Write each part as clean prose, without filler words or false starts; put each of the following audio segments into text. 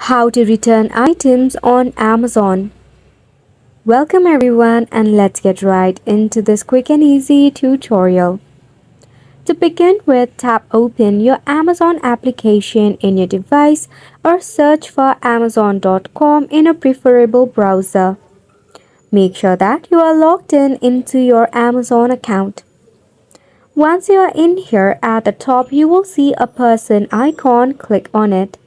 How to return items on Amazon. Welcome everyone, and let's get right into this quick and easy tutorial. To begin with, tap open your Amazon application in your device or search for amazon.com in a preferable browser. Make sure that you are logged in into your Amazon account. Once you are in here, at the top you will see a person icon. Click on it.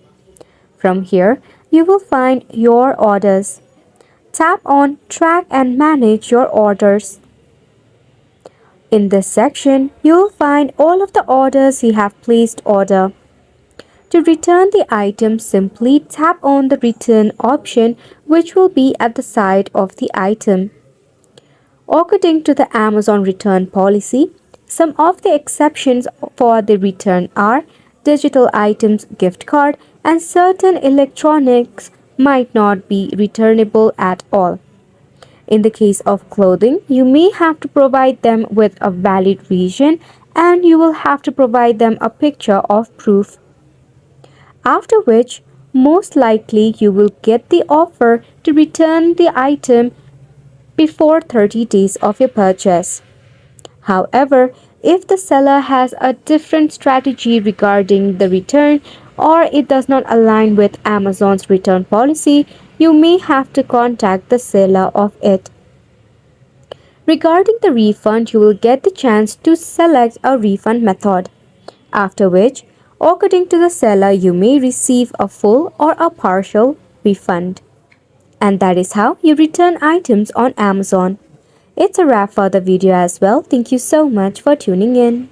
From here, you will find your orders. Tap on Track and Manage your orders. In this section, you will find all of the orders you have placed order. To return the item, simply tap on the Return option, which will be at the side of the item. According to the Amazon return policy, some of the exceptions for the return are digital items, gift card, and certain electronics might not be returnable at all. In the case of clothing, you may have to provide them with a valid reason, and you will have to provide them a picture of proof. After which, most likely you will get the offer to return the item before 30 days of your purchase. However, if the seller has a different strategy regarding the return or it does not align with Amazon's return policy, you may have to contact the seller of it. Regarding the refund, you will get the chance to select a refund method, after which, according to the seller, you may receive a full or a partial refund. And that is how you return items on Amazon. It's a wrap for the video as well. Thank you so much for tuning in.